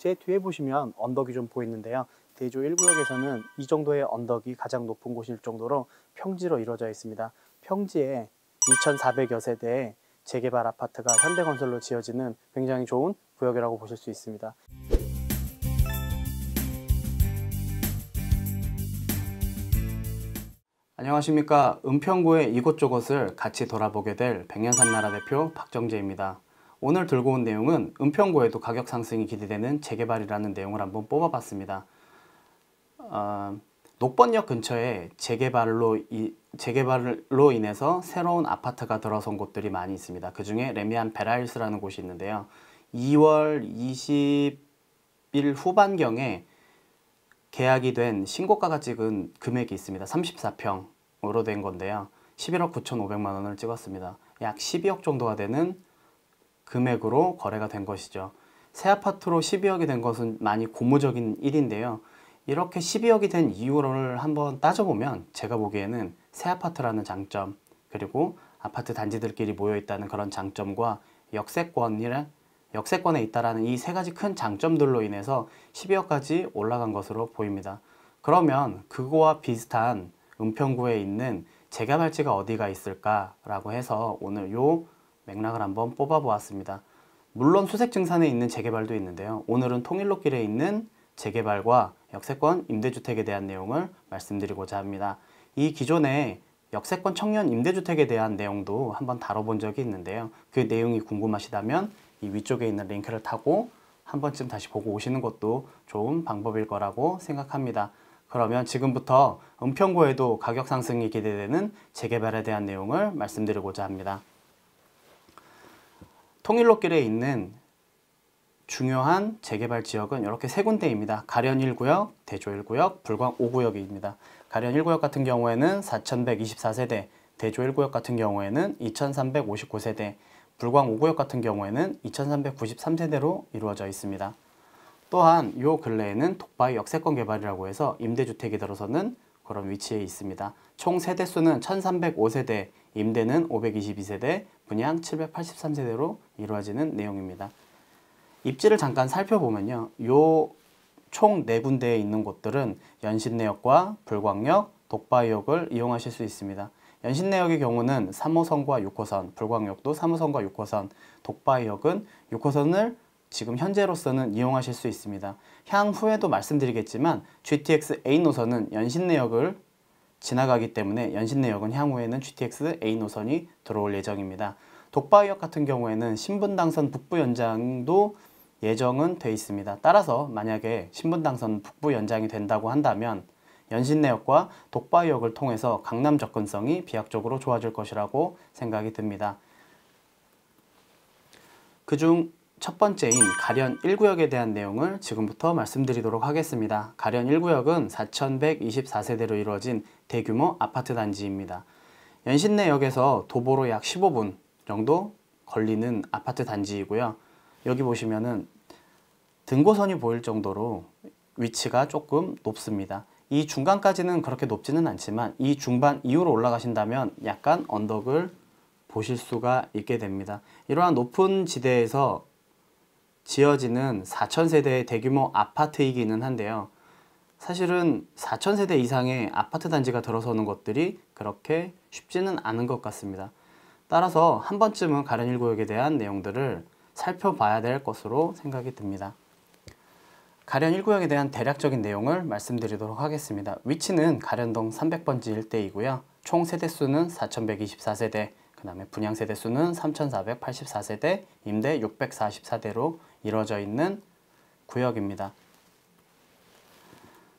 제 뒤에 보시면 언덕이 좀 보이는데요. 대조 1구역에서는 이 정도의 언덕이 가장 높은 곳일 정도로 평지로 이루어져 있습니다. 평지에 2,400여 세대의 재개발 아파트가 현대건설로 지어지는 굉장히 좋은 구역이라고 보실 수 있습니다. 안녕하십니까. 은평구의 이곳저곳을 같이 돌아보게 될 백년산나라 대표 박정재입니다. 오늘 들고 온 내용은 은평구에도 가격 상승이 기대되는 재개발이라는 내용을 한번 뽑아봤습니다. 녹번역 근처에 재개발로 인해서 새로운 아파트가 들어선 곳들이 많이 있습니다. 그 중에 레미안 베라힐스라는 곳이 있는데요. 2월 20일 후반경에 계약이 된 신고가가 찍은 금액이 있습니다. 34평으로 된 건데요. 11억 9,500만 원을 찍었습니다. 약 12억 정도가 되는 금액으로 거래가 된 것이죠. 새 아파트로 12억이 된 것은 많이 고무적인 일인데요. 이렇게 12억이 된 이유를 한번 따져보면 제가 보기에는 새 아파트라는 장점, 그리고 아파트 단지들끼리 모여있다는 그런 장점과 역세권에 있다라는 이 세 가지 큰 장점들로 인해서 12억까지 올라간 것으로 보입니다. 그러면 그거와 비슷한 은평구에 있는 재개발지가 어디가 있을까라고 해서 오늘 요 맥락을 한번 뽑아보았습니다. 물론 수색증산에 있는 재개발도 있는데요. 오늘은 통일로길에 있는 재개발과 역세권 임대주택에 대한 내용을 말씀드리고자 합니다. 이 기존에 역세권 청년 임대주택에 대한 내용도 한번 다뤄본 적이 있는데요. 그 내용이 궁금하시다면 이 위쪽에 있는 링크를 타고 한 번쯤 다시 보고 오시는 것도 좋은 방법일 거라고 생각합니다. 그러면 지금부터 은평구에도 가격 상승이 기대되는 재개발에 대한 내용을 말씀드리고자 합니다. 통일로길에 있는 중요한 재개발 지역은 이렇게 세 군데입니다. 가련 1구역, 대조 1구역, 불광 5구역입니다. 가련 1구역 같은 경우에는 4,124세대, 대조 1구역 같은 경우에는 2,359세대, 불광 5구역 같은 경우에는 2,393세대로 이루어져 있습니다. 또한 요 근래에는 독바이 역세권 개발이라고 해서 임대주택이 들어서는 그런 위치에 있습니다. 총 세대수는 1,305세대, 임대는 522세대, 분양 783세대로 이루어지는 내용입니다. 입지를 잠깐 살펴보면요. 요 총 4군데에 있는 곳들은 연신내역과 불광역, 독바이역을 이용하실 수 있습니다. 연신내역의 경우는 3호선과 6호선, 불광역도 3호선과 6호선, 독바이역은 6호선을 지금 현재로서는 이용하실 수 있습니다. 향후에도 말씀드리겠지만 GTX A 노선은 연신내역을 지나가기 때문에 연신내역은 향후에는 GTX A 노선이 들어올 예정입니다. 독바이역 같은 경우에는 신분당선 북부 연장도 예정은 돼 있습니다. 따라서 만약에 신분당선 북부 연장이 된다고 한다면 연신내역과 독바이역을 통해서 강남 접근성이 비약적으로 좋아질 것이라고 생각이 듭니다. 그중 첫 번째인 가련 1구역에 대한 내용을 지금부터 말씀드리도록 하겠습니다. 가련 1구역은 4,124세대로 이루어진 대규모 아파트 단지입니다. 연신내역에서 도보로 약 15분 정도 걸리는 아파트 단지이고요. 여기 보시면은 등고선이 보일 정도로 위치가 조금 높습니다. 이 중간까지는 그렇게 높지는 않지만 이 중반 이후로 올라가신다면 약간 언덕을 보실 수가 있게 됩니다. 이러한 높은 지대에서 지어지는 4,000세대의 대규모 아파트이기는 한데요. 사실은 4,000세대 이상의 아파트 단지가 들어서는 것들이 그렇게 쉽지는 않은 것 같습니다. 따라서 한 번쯤은 가련 1구역에 대한 내용들을 살펴봐야 될 것으로 생각이 듭니다. 가련 1구역에 대한 대략적인 내용을 말씀드리도록 하겠습니다. 위치는 가련동 300번지 일대이고요. 총 세대수는 4,124세대, 그 다음에 분양 세대수는 3,484세대, 임대 644대로 이루어져 있는 구역입니다.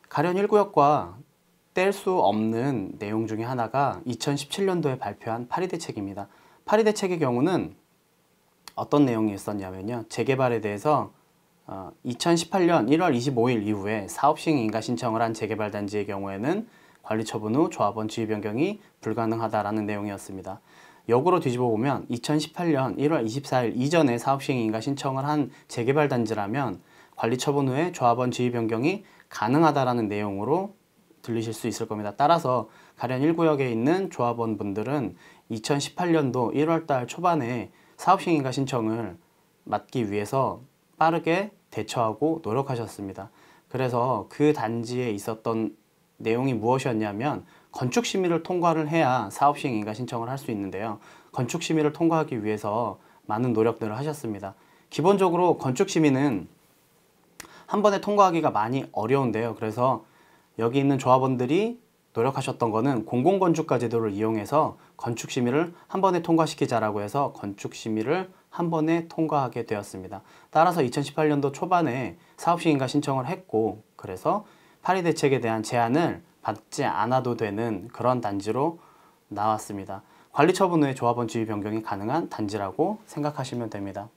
가련 1구역과 뗄 수 없는 내용 중에 하나가 2017년도에 발표한 파리대책입니다. 파리대책의 경우는 어떤 내용이 있었냐면요. 재개발에 대해서 2018년 1월 25일 이후에 사업시행 인가 신청을 한 재개발 단지의 경우에는 관리처분 후 조합원 지위 변경이 불가능하다라는 내용이었습니다. 역으로 뒤집어 보면 2018년 1월 24일 이전에 사업시행 인가 신청을 한 재개발 단지라면 관리처분 후에 조합원 지위 변경이 가능하다라는 내용으로 들리실 수 있을 겁니다. 따라서 가련 1구역에 있는 조합원 분들은 2018년도 1월달 초반에 사업시행 인가 신청을 맡기 위해서 빠르게 대처하고 노력하셨습니다. 그래서 그 단지에 있었던 내용이 무엇이었냐면 건축심의를 통과를 해야 사업시행인가 신청을 할 수 있는데요. 건축심의를 통과하기 위해서 많은 노력들을 하셨습니다. 기본적으로 건축심의는 한 번에 통과하기가 많이 어려운데요. 그래서 여기 있는 조합원들이 노력하셨던 거는 공공건축가 제도를 이용해서 건축심의를 한 번에 통과시키자라고 해서 건축심의를 한 번에 통과하게 되었습니다. 따라서 2018년도 초반에 사업시행인가 신청을 했고, 그래서 파리 대책에 대한 제안을 받지 않아도 되는 그런 단지로 나왔습니다. 관리처분 후에 조합원 지위 변경이 가능한 단지라고 생각하시면 됩니다.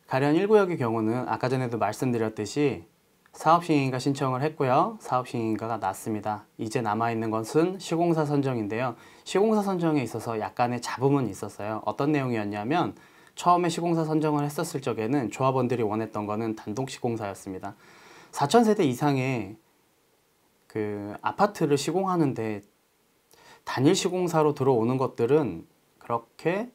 가련 1구역의 경우는 아까 전에도 말씀드렸듯이 사업시행인가 신청을 했고요. 사업시행인가가 났습니다. 이제 남아있는 것은 시공사 선정인데요. 시공사 선정에 있어서 약간의 잡음은 있었어요. 어떤 내용이었냐면 처음에 시공사 선정을 했었을 적에는 조합원들이 원했던 거는 단독 시공사였습니다. 4,000세대 이상의 그 아파트를 시공하는데 단일 시공사로 들어오는 것들은 그렇게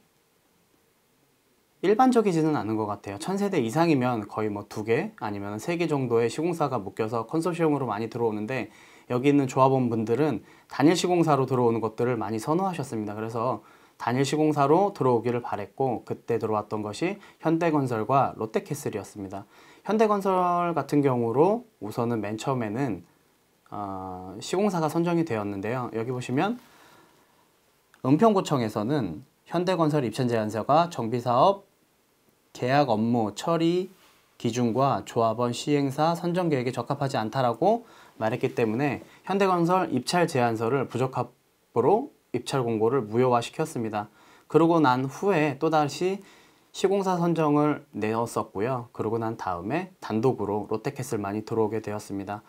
일반적이지는 않은 것 같아요. 1,000세대 이상이면 거의 뭐 2개 아니면 3개 정도의 시공사가 묶여서 컨소시엄으로 많이 들어오는데, 여기 있는 조합원 분들은 단일 시공사로 들어오는 것들을 많이 선호하셨습니다. 그래서 단일 시공사로 들어오기를 바랬고, 그때 들어왔던 것이 현대건설과 롯데캐슬이었습니다. 현대건설 같은 경우로 우선은 맨 처음에는 시공사가 선정이 되었는데요. 여기 보시면 은평구청에서는 현대건설 입천제안서가 정비사업 계약 업무 처리 기준과 조합원 시행사 선정 계획에 적합하지 않다라고 말했기 때문에 현대건설 입찰 제안서를 부적합으로 입찰 공고를 무효화시켰습니다. 그러고 난 후에 또다시 시공사 선정을 내었었고요. 그러고 난 다음에 단독으로 롯데캐슬만이 들어오게 되었습니다.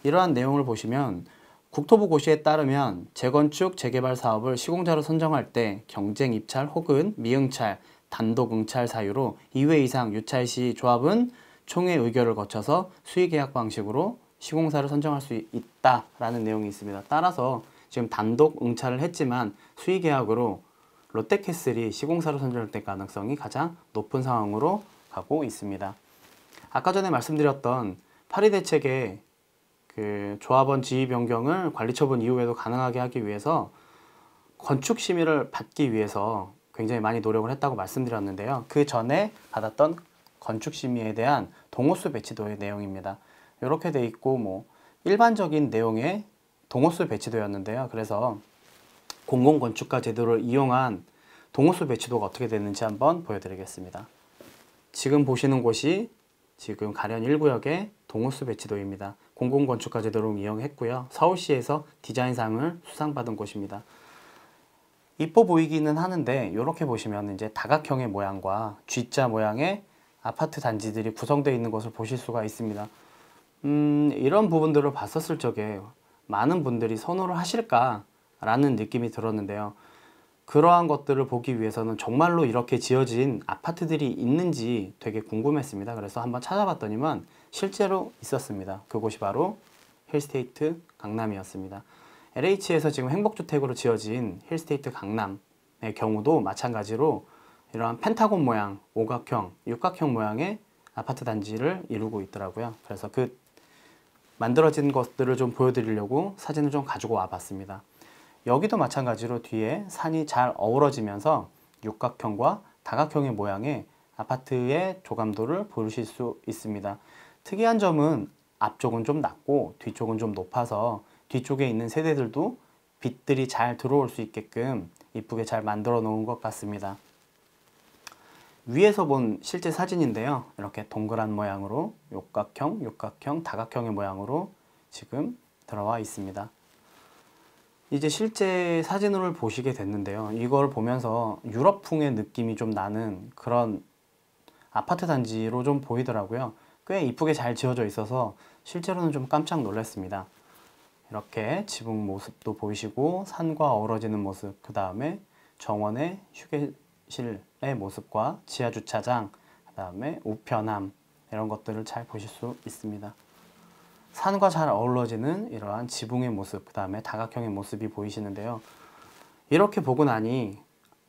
이러한 내용을 보시면 국토부 고시에 따르면 재건축, 재개발 사업을 시공자로 선정할 때 경쟁 입찰 혹은 미응찰, 단독 응찰 사유로 2회 이상 유찰 시 조합은 총회 의결을 거쳐서 수의계약 방식으로 시공사를 선정할 수 있다라는 내용이 있습니다. 따라서 지금 단독 응찰을 했지만 수의계약으로 롯데캐슬이 시공사로 선정될 가능성이 가장 높은 상황으로 가고 있습니다. 아까 전에 말씀드렸던 파리 대책의 그 조합원 지위 변경을 관리처분 이후에도 가능하게 하기 위해서 건축 심의를 받기 위해서 굉장히 많이 노력을 했다고 말씀드렸는데요. 그 전에 받았던 건축 심의에 대한 동호수 배치도의 내용입니다. 이렇게 돼 있고 뭐 일반적인 내용의 동호수 배치도였는데요. 그래서 공공건축가 제도를 이용한 동호수 배치도가 어떻게 됐는지 한번 보여드리겠습니다. 지금 보시는 곳이 지금 가련 1구역의 동호수 배치도입니다. 공공건축가 제도를 이용했고요. 서울시에서 디자인상을 수상받은 곳입니다. 이뻐 보이기는 하는데 이렇게 보시면 이제 다각형의 모양과 G자 모양의 아파트 단지들이 구성되어 있는 것을 보실 수가 있습니다. 이런 부분들을 봤었을 적에 많은 분들이 선호를 하실까라는 느낌이 들었는데요. 그러한 것들을 보기 위해서는 정말로 이렇게 지어진 아파트들이 있는지 되게 궁금했습니다. 그래서 한번 찾아봤더니만 실제로 있었습니다. 그곳이 바로 힐스테이트 강남이었습니다. LH에서 지금 행복주택으로 지어진 힐스테이트 강남의 경우도 마찬가지로 이러한 펜타곤 모양, 오각형, 육각형 모양의 아파트 단지를 이루고 있더라고요. 그래서 그 만들어진 것들을 좀 보여드리려고 사진을 좀 가지고 와 봤습니다. 여기도 마찬가지로 뒤에 산이 잘 어우러지면서 육각형과 다각형의 모양의 아파트의 조감도를 보실 수 있습니다. 특이한 점은 앞쪽은 좀 낮고 뒤쪽은 좀 높아서 뒤쪽에 있는 세대들도 빛들이 잘 들어올 수 있게끔 이쁘게 잘 만들어 놓은 것 같습니다. 위에서 본 실제 사진인데요. 이렇게 동그란 모양으로 육각형, 육각형, 다각형의 모양으로 지금 들어와 있습니다. 이제 실제 사진을 보시게 됐는데요. 이걸 보면서 유럽풍의 느낌이 좀 나는 그런 아파트 단지로 좀 보이더라고요. 꽤 이쁘게 잘 지어져 있어서 실제로는 좀 깜짝 놀랐습니다. 이렇게 지붕 모습도 보이시고 산과 어우러지는 모습, 그 다음에 정원의 휴게실의 모습과 지하 주차장, 그 다음에 우편함 이런 것들을 잘 보실 수 있습니다. 산과 잘 어우러지는 이러한 지붕의 모습, 그 다음에 다각형의 모습이 보이시는데요. 이렇게 보고 나니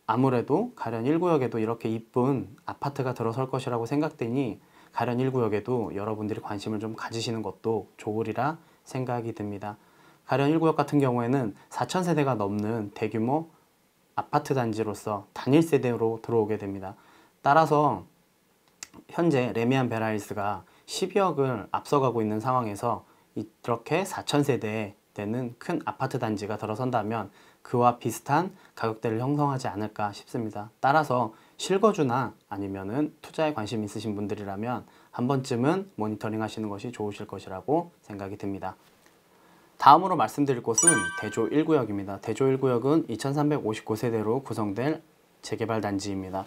아무래도 가련 1구역에도 이렇게 이쁜 아파트가 들어설 것이라고 생각되니 가련 1구역에도 여러분들이 관심을 좀 가지시는 것도 좋으리라 생각이 듭니다. 가련 1구역 같은 경우에는 4,000세대가 넘는 대규모 아파트 단지로서 단일 세대로 들어오게 됩니다. 따라서 현재 레미안 베라힐스가 12억을 앞서가고 있는 상황에서 이렇게 4,000세대 되는 큰 아파트 단지가 들어선다면 그와 비슷한 가격대를 형성하지 않을까 싶습니다. 따라서 실거주나 아니면은 투자에 관심 있으신 분들이라면 한 번쯤은 모니터링 하시는 것이 좋으실 것이라고 생각이 듭니다. 다음으로 말씀드릴 곳은 대조 1구역입니다. 대조 1구역은 2359세대로 구성될 재개발 단지입니다.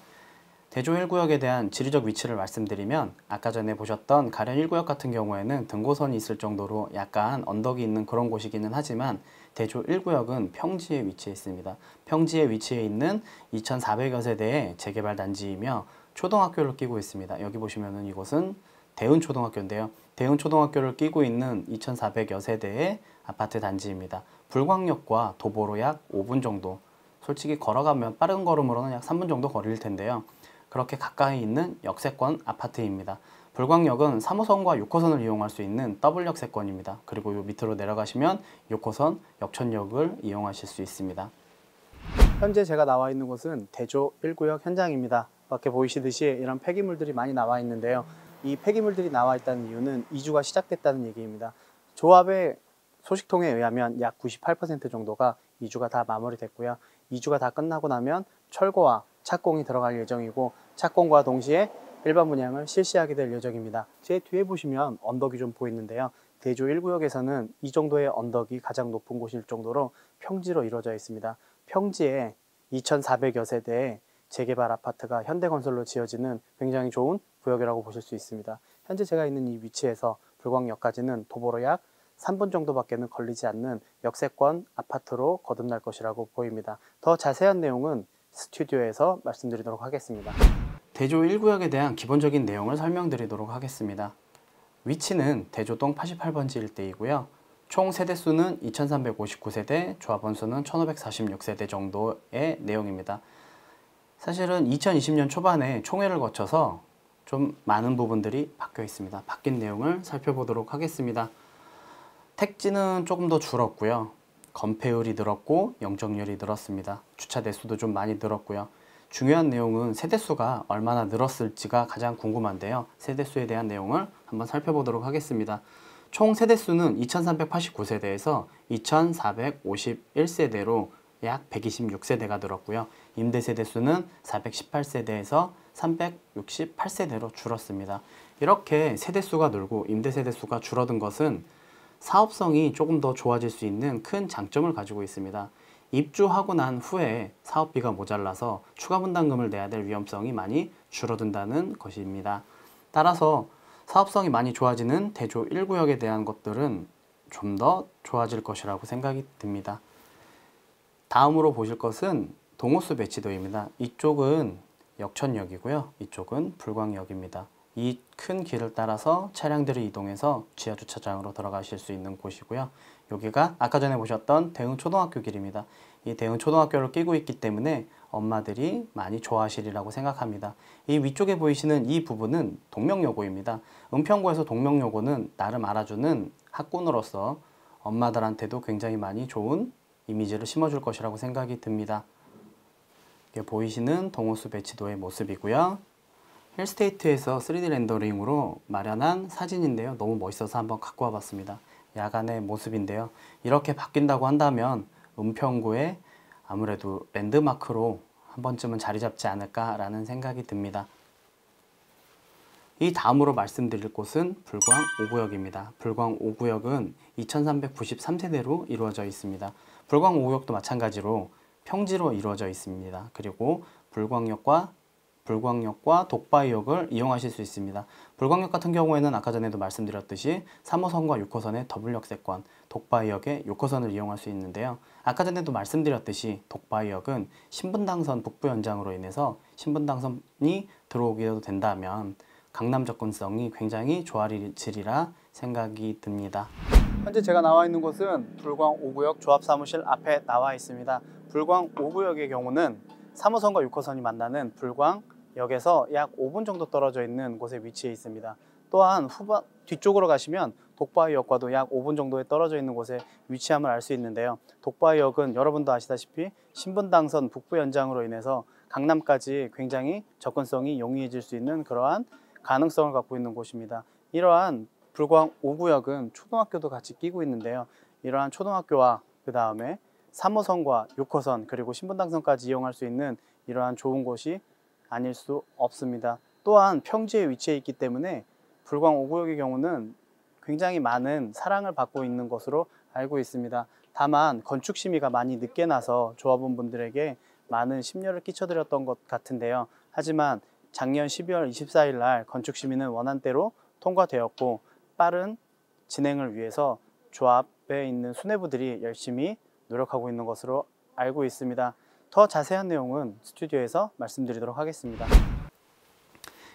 대조 1구역에 대한 지리적 위치를 말씀드리면 아까 전에 보셨던 가련 1구역 같은 경우에는 등고선이 있을 정도로 약간 언덕이 있는 그런 곳이기는 하지만 대조 1구역은 평지에 위치해 있습니다. 평지에 위치해 있는 2400여 세대의 재개발 단지이며 초등학교를 끼고 있습니다. 여기 보시면은 이곳은 대은초등학교인데요. 대은초등학교를 끼고 있는 2400여 세대의 아파트 단지입니다. 불광역과 도보로 약 5분 정도, 솔직히 걸어가면 빠른 걸음으로는 약 3분 정도 거리일 텐데요. 그렇게 가까이 있는 역세권 아파트입니다. 불광역은 3호선과 6호선을 이용할 수 있는 더블 역세권입니다. 그리고 요 밑으로 내려가시면 6호선 역천역을 이용하실 수 있습니다. 현재 제가 나와 있는 곳은 대조 1구역 현장입니다. 밖에 보이시듯이 이런 폐기물들이 많이 나와 있는데요. 이 폐기물들이 나와 있다는 이유는 이주가 시작됐다는 얘기입니다. 조합의 소식통에 의하면 약 98% 정도가 이주가 다 마무리됐고요. 이주가 다 끝나고 나면 철거와 착공이 들어갈 예정이고 착공과 동시에 일반 분양을 실시하게 될 예정입니다. 제 뒤에 보시면 언덕이 좀 보이는데요. 대조 1구역에서는 이 정도의 언덕이 가장 높은 곳일 정도로 평지로 이루어져 있습니다. 평지에 2,400여 세대의 재개발 아파트가 현대건설로 지어지는 굉장히 좋은 구역이라고 보실 수 있습니다. 현재 제가 있는 이 위치에서 불광역까지는 도보로 약 3분 정도밖에는 걸리지 않는 역세권 아파트로 거듭날 것이라고 보입니다. 더 자세한 내용은 스튜디오에서 말씀드리도록 하겠습니다. 대조 1구역에 대한 기본적인 내용을 설명드리도록 하겠습니다. 위치는 대조동 88번지 일대이고요. 총 세대수는 2359세대, 조합원수는 1546세대 정도의 내용입니다. 사실은 2020년 초반에 총회를 거쳐서 좀 많은 부분들이 바뀌어 있습니다. 바뀐 내용을 살펴보도록 하겠습니다. 택지는 조금 더 줄었고요. 건폐율이 늘었고 영적률이 늘었습니다. 주차 대수도 좀 많이 늘었고요. 중요한 내용은 세대수가 얼마나 늘었을지가 가장 궁금한데요. 세대수에 대한 내용을 한번 살펴보도록 하겠습니다. 총 세대수는 2389세대에서 2451세대로 약 126세대가 늘었고요. 임대세대수는 418세대에서 368세대로 줄었습니다. 이렇게 세대수가 늘고 임대세대수가 줄어든 것은 사업성이 조금 더 좋아질 수 있는 큰 장점을 가지고 있습니다. 입주하고 난 후에 사업비가 모자라서 추가 분담금을 내야 될 위험성이 많이 줄어든다는 것입니다. 따라서 사업성이 많이 좋아지는 대조 1구역에 대한 것들은 좀 더 좋아질 것이라고 생각이 듭니다. 다음으로 보실 것은 동호수 배치도입니다. 이쪽은 역천역이고요. 이쪽은 불광역입니다. 이 큰 길을 따라서 차량들이 이동해서 지하주차장으로 들어가실 수 있는 곳이고요. 여기가 아까 전에 보셨던 대흥초등학교 길입니다. 이 대흥초등학교를 끼고 있기 때문에 엄마들이 많이 좋아하시리라고 생각합니다. 이 위쪽에 보이시는 이 부분은 동명여고입니다. 은평구에서 동명여고는 나름 알아주는 학군으로서 엄마들한테도 굉장히 많이 좋은 이미지를 심어줄 것이라고 생각이 듭니다. 이게 보이시는 동호수 배치도의 모습이고요. 힐스테이트에서 3D 렌더링으로 마련한 사진인데요. 너무 멋있어서 한번 갖고 와봤습니다. 야간의 모습인데요. 이렇게 바뀐다고 한다면 은평구의 아무래도 랜드마크로 한 번쯤은 자리 잡지 않을까라는 생각이 듭니다. 이 다음으로 말씀드릴 곳은 불광 5구역입니다. 불광 5구역은 2393세대로 이루어져 있습니다. 불광 5구역도 마찬가지로 평지로 이루어져 있습니다. 그리고 불광역과 독바이역을 이용하실 수 있습니다. 불광역 같은 경우에는 아까 전에도 말씀드렸듯이 3호선과 6호선의 더블 역세권, 독바이역의 6호선을 이용할 수 있는데요. 아까 전에도 말씀드렸듯이 독바이역은 신분당선 북부 연장으로 인해서 신분당선이 들어오게 된다면 강남 접근성이 굉장히 좋아지리라 생각이 듭니다. 현재 제가 나와 있는 곳은 불광 5구역 조합사무실 앞에 나와 있습니다. 불광 5구역의 경우는 3호선과 6호선이 만나는 불광 역에서 약 5분 정도 떨어져 있는 곳에 위치해 있습니다. 또한 뒤쪽으로 가시면 독바이역과도 약 5분 정도에 떨어져 있는 곳에 위치함을 알 수 있는데요. 독바이역은 여러분도 아시다시피 신분당선 북부 연장으로 인해서 강남까지 굉장히 접근성이 용이해질 수 있는 그러한 가능성을 갖고 있는 곳입니다. 이러한 불광 5구역은 초등학교도 같이 끼고 있는데요. 이러한 초등학교와 그 다음에 3호선과 6호선 그리고 신분당선까지 이용할 수 있는 이러한 좋은 곳이 아닐 수 없습니다. 또한 평지에 위치해 있기 때문에 불광 5구역의 경우는 굉장히 많은 사랑을 받고 있는 것으로 알고 있습니다. 다만 건축 심의가 많이 늦게 나서 조합원분들에게 많은 심려를 끼쳐드렸던 것 같은데요. 하지만 작년 12월 24일 날 건축 심의는 원안대로 통과되었고 빠른 진행을 위해서 조합에 있는 수뇌부들이 열심히 노력하고 있는 것으로 알고 있습니다. 더 자세한 내용은 스튜디오에서 말씀드리도록 하겠습니다.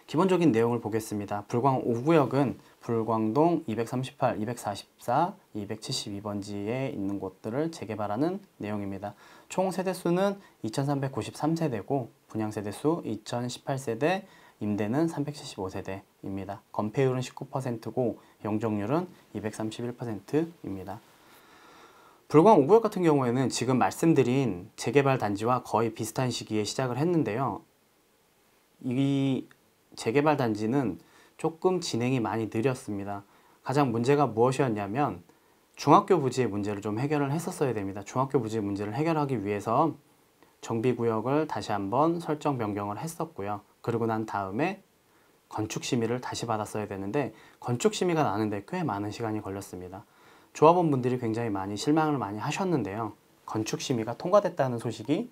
기본적인 내용을 보겠습니다. 불광 5구역은 불광동 238, 244, 272번지에 있는 곳들을 재개발하는 내용입니다. 총 세대수는 2393세대고 분양 세대수 2018세대, 임대는 375세대입니다. 건폐율은 19%고 용적률은 231%입니다. 불광 5구역 같은 경우에는 지금 말씀드린 재개발 단지와 거의 비슷한 시기에 시작을 했는데요. 이 재개발 단지는 조금 진행이 많이 느렸습니다. 가장 문제가 무엇이었냐면 중학교 부지의 문제를 좀 해결을 했었어야 됩니다. 중학교 부지의 문제를 해결하기 위해서 정비구역을 다시 한번 설정 변경을 했었고요. 그러고 난 다음에 건축심의를 다시 받았어야 되는데 건축심의가 나는데 꽤 많은 시간이 걸렸습니다. 조합원분들이 굉장히 많이 실망을 많이 하셨는데요. 건축심의가 통과됐다는 소식이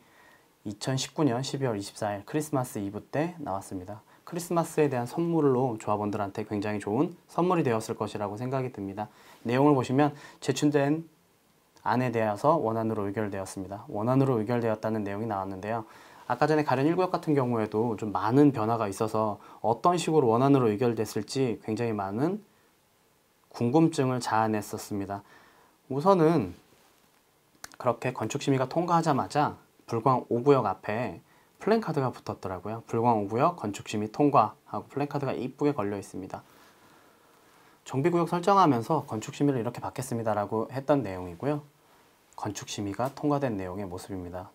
2019년 12월 24일 크리스마스 이브 때 나왔습니다. 크리스마스에 대한 선물로 조합원들한테 굉장히 좋은 선물이 되었을 것이라고 생각이 듭니다. 내용을 보시면 제출된 안에 대해서 원안으로 의결되었습니다. 원안으로 의결되었다는 내용이 나왔는데요. 아까 전에 가련 1구역 같은 경우에도 좀 많은 변화가 있어서 어떤 식으로 원안으로 의결됐을지 굉장히 많은 궁금증을 자아냈었습니다. 우선은 그렇게 건축심의가 통과하자마자 불광 5구역 앞에 플랜카드가 붙었더라고요. 불광 5구역 건축심의 통과하고 플랜카드가 이쁘게 걸려 있습니다. 정비구역 설정하면서 건축심의를 이렇게 받겠습니다라고 했던 내용이고요. 건축심의가 통과된 내용의 모습입니다.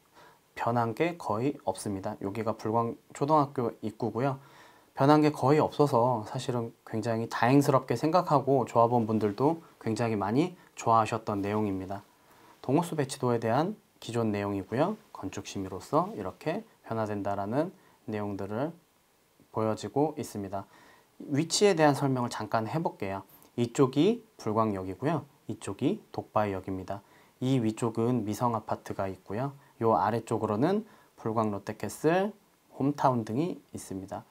변한 게 거의 없습니다. 여기가 불광 초등학교 입구고요. 변한 게 거의 없어서 사실은 굉장히 다행스럽게 생각하고 조합원분들도 굉장히 많이 좋아하셨던 내용입니다. 동호수 배치도에 대한 기존 내용이고요. 건축심의로서 이렇게 변화된다라는 내용들을 보여지고 있습니다. 위치에 대한 설명을 잠깐 해볼게요. 이쪽이 불광역이고요. 이쪽이 독바이역입니다. 이 위쪽은 미성 아파트가 있고요. 이 아래쪽으로는 불광 롯데캐슬, 홈타운 등이 있습니다.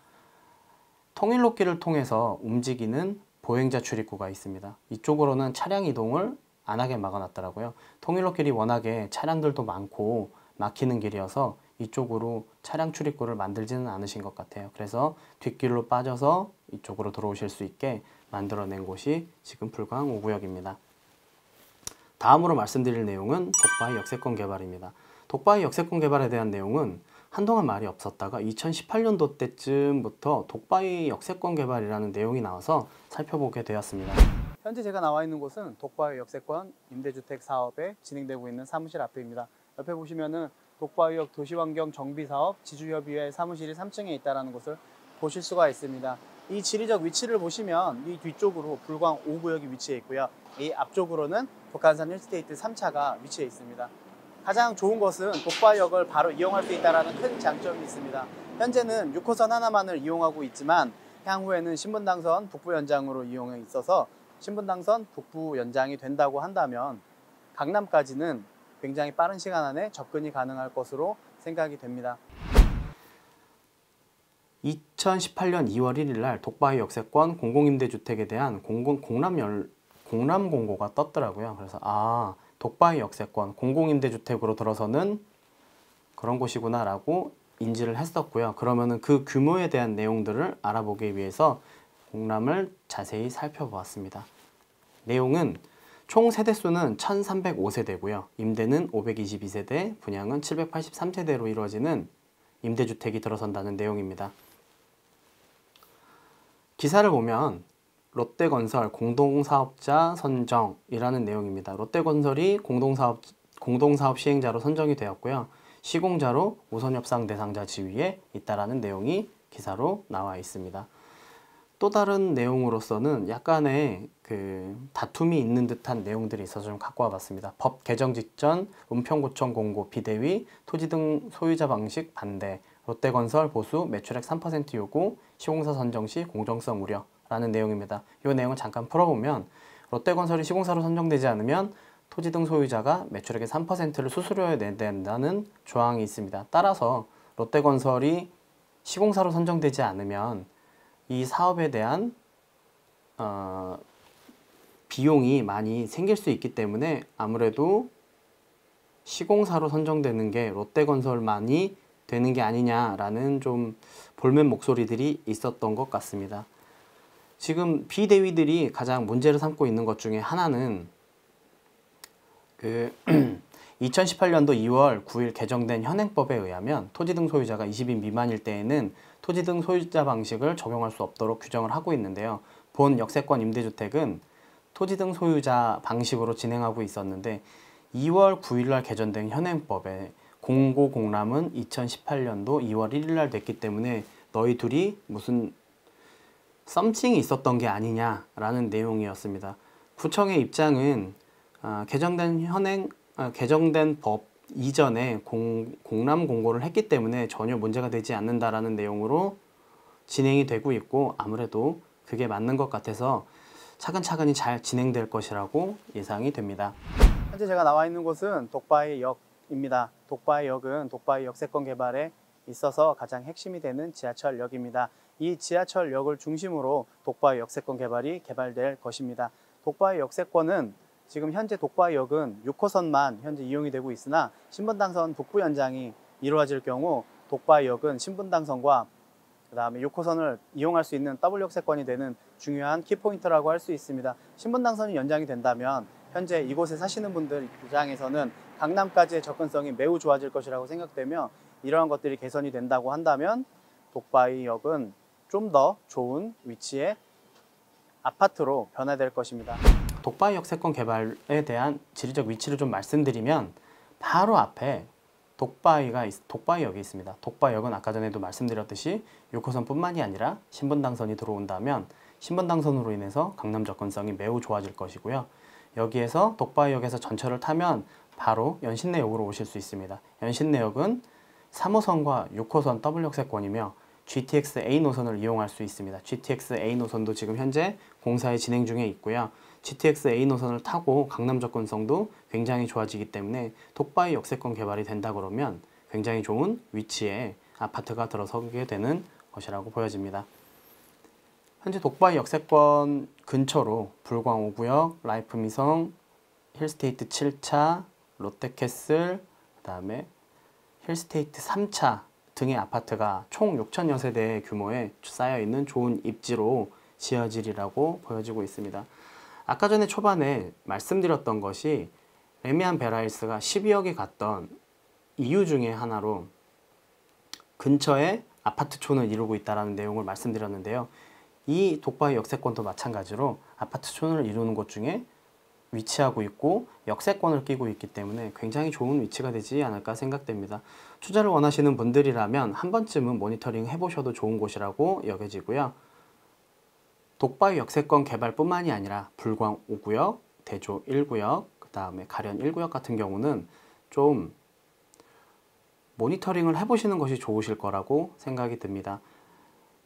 통일로길을 통해서 움직이는 보행자 출입구가 있습니다. 이쪽으로는 차량 이동을 안 하게 막아놨더라고요. 통일로길이 워낙에 차량들도 많고 막히는 길이어서 이쪽으로 차량 출입구를 만들지는 않으신 것 같아요. 그래서 뒷길로 빠져서 이쪽으로 들어오실 수 있게 만들어낸 곳이 지금 불광 5구역입니다. 다음으로 말씀드릴 내용은 독바이 역세권 개발입니다. 독바이 역세권 개발에 대한 내용은 한동안 말이 없었다가 2018년도 때쯤부터 독바이 역세권 개발이라는 내용이 나와서 살펴보게 되었습니다. 현재 제가 나와 있는 곳은 독바이 역세권 임대주택 사업에 진행되고 있는 사무실 앞입니다. 옆에 보시면은 독바이역 도시환경 정비사업 지주협의회 사무실이 3층에 있다는 것을 보실 수가 있습니다. 이 지리적 위치를 보시면 이 뒤쪽으로 불광 5구역이 위치해 있고요. 이 앞쪽으로는 북한산 힐스테이트 3차가 위치해 있습니다. 가장 좋은 것은 독바이역을 바로 이용할 수 있다는 큰 장점이 있습니다. 현재는 6호선 하나만을 이용하고 있지만 향후에는 신분당선 북부 연장으로 이용해 있어서 신분당선 북부 연장이 된다고 한다면 강남까지는 굉장히 빠른 시간 안에 접근이 가능할 것으로 생각이 됩니다. 2018년 2월 1일 날 독바이 역세권 공공임대주택에 대한 공람 공고가 떴더라고요. 그래서 독바이 역세권 공공임대주택으로 들어서는 그런 곳이구나 라고 인지를 했었고요. 그러면은 그 규모에 대한 내용들을 알아보기 위해서 공람을 자세히 살펴보았습니다. 내용은 총 세대수는 1305세대고요. 임대는 522세대, 분양은 783세대로 이루어지는 임대주택이 들어선다는 내용입니다. 기사를 보면 롯데건설 공동사업자 선정이라는 내용입니다. 롯데건설이 공동사업 시행자로 선정이 되었고요. 시공자로 우선협상 대상자 지위에 있다라는 내용이 기사로 나와 있습니다. 또 다른 내용으로서는 약간의 다툼이 있는 듯한 내용들이 있어서 좀 갖고 와봤습니다. 법 개정 직전 은평구청 공고 비대위 토지 등 소유자 방식 반대 롯데건설 보수 매출액 3% 요구 시공사 선정 시 공정성 우려라는 내용입니다. 이 내용을 잠깐 풀어보면 롯데건설이 시공사로 선정되지 않으면 토지 등 소유자가 매출액의 3%를 수수료에 내야 된다는 조항이 있습니다. 따라서 롯데건설이 시공사로 선정되지 않으면 이 사업에 대한 비용이 많이 생길 수 있기 때문에 아무래도 시공사로 선정되는 게 롯데건설만이 되는 게 아니냐라는 좀 볼멘 목소리들이 있었던 것 같습니다. 지금 비대위들이 가장 문제를 삼고 있는 것 중에 하나는 2018년도 2월 9일 개정된 현행법에 의하면 토지 등 소유자가 20인 미만일 때에는 토지 등 소유자 방식을 적용할 수 없도록 규정을 하고 있는데요. 본 역세권 임대주택은 토지 등 소유자 방식으로 진행하고 있었는데 2월 9일 날 개정된 현행법에 공고 공람은 2018년도 2월 1일 날 됐기 때문에 너희 둘이 무슨 썸씽이 있었던 게 아니냐라는 내용이었습니다. 구청의 입장은 개정된 법 이전에 공람 공고를 했기 때문에 전혀 문제가 되지 않는다라는 내용으로 진행이 되고 있고 아무래도 그게 맞는 것 같아서 차근차근히 잘 진행될 것이라고 예상이 됩니다. 현재 제가 나와 있는 곳은 독바이역입니다. 독바이역은 독바이 역세권 개발에 있어서 가장 핵심이 되는 지하철역입니다. 이 지하철역을 중심으로 독바이 역세권 개발이 개발될 것입니다. 독바이 역세권은 지금 현재 독바이역은 6호선만 현재 이용이 되고 있으나 신분당선 북부 연장이 이루어질 경우 독바이역은 신분당선과 그 다음에 6호선을 이용할 수 있는 더블 역세권이 되는 중요한 키포인트라고 할 수 있습니다. 신분당선이 연장이 된다면 현재 이곳에 사시는 분들 입장에서는 강남까지의 접근성이 매우 좋아질 것이라고 생각되며 이러한 것들이 개선이 된다고 한다면 독바이역은 좀 더 좋은 위치의 아파트로 변화될 것입니다. 독바이 역세권 개발에 대한 지리적 위치를 좀 말씀드리면 바로 앞에 독바이역이 있습니다. 독바이역은 아까 전에도 말씀드렸듯이 6호선 뿐만이 아니라 신분당선이 들어온다면 신분당선으로 인해서 강남 접근성이 매우 좋아질 것이고요. 여기에서 독바이역에서 전철을 타면 바로 연신내역으로 오실 수 있습니다. 연신내역은 3호선과 6호선 더블 역세권이며 GTX A 노선을 이용할 수 있습니다. GTX A 노선도 지금 현재 공사에 진행 중에 있고요. GTX A 노선을 타고 강남 접근성도 굉장히 좋아지기 때문에 독바이 역세권 개발이 된다 그러면 굉장히 좋은 위치에 아파트가 들어서게 되는 것이라고 보여집니다. 현재 독바이 역세권 근처로 불광 5구역, 라이프미성, 힐스테이트 7차, 롯데캐슬, 그 다음에 힐스테이트 3차 등의 아파트가 총 6천여 세대 규모에 쌓여있는 좋은 입지로 지어지리라고 보여지고 있습니다. 아까 전에 초반에 말씀드렸던 것이 레미안 베라일스가 12억이 갔던 이유 중에 하나로 근처에 아파트촌을 이루고 있다는 내용을 말씀드렸는데요. 이 독바이 역세권도 마찬가지로 아파트촌을 이루는 곳 중에 위치하고 있고 역세권을 끼고 있기 때문에 굉장히 좋은 위치가 되지 않을까 생각됩니다. 투자를 원하시는 분들이라면 한 번쯤은 모니터링 해보셔도 좋은 곳이라고 여겨지고요. 독바이 역세권 개발뿐만이 아니라 불광 5구역, 대조 1구역, 그 다음에 가련 1구역 같은 경우는 좀 모니터링을 해보시는 것이 좋으실 거라고 생각이 듭니다.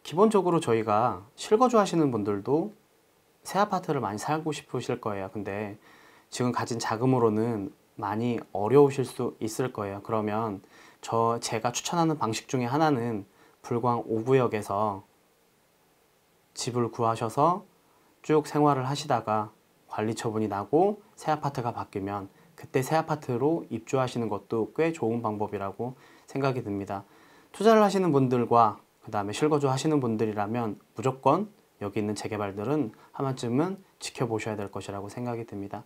기본적으로 저희가 실거주 하시는 분들도 새 아파트를 많이 살고 싶으실 거예요. 근데 지금 가진 자금으로는 많이 어려우실 수 있을 거예요. 그러면 제가 추천하는 방식 중에 하나는 불광 5구역에서 집을 구하셔서 쭉 생활을 하시다가 관리 처분이 나고 새 아파트가 바뀌면 그때 새 아파트로 입주하시는 것도 꽤 좋은 방법이라고 생각이 듭니다. 투자를 하시는 분들과 그 다음에 실거주 하시는 분들이라면 무조건 여기 있는 재개발들은 한 번쯤은 지켜보셔야 될 것이라고 생각이 듭니다.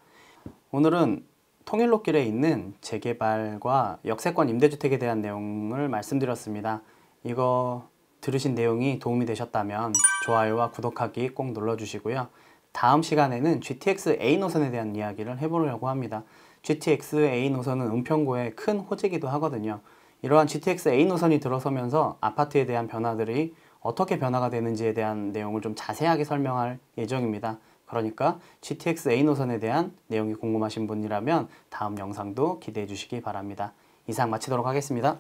오늘은 통일로길에 있는 재개발과 역세권 임대주택에 대한 내용을 말씀드렸습니다. 이거 들으신 내용이 도움이 되셨다면 좋아요와 구독하기 꼭 눌러주시고요. 다음 시간에는 GTX A 노선에 대한 이야기를 해보려고 합니다. GTX A 노선은 은평구의 큰 호재이기도 하거든요. 이러한 GTX A 노선이 들어서면서 아파트에 대한 변화들이 어떻게 변화가 되는지에 대한 내용을 좀 자세하게 설명할 예정입니다. 그러니까 GTX A 노선에 대한 내용이 궁금하신 분이라면 다음 영상도 기대해 주시기 바랍니다. 이상 마치도록 하겠습니다.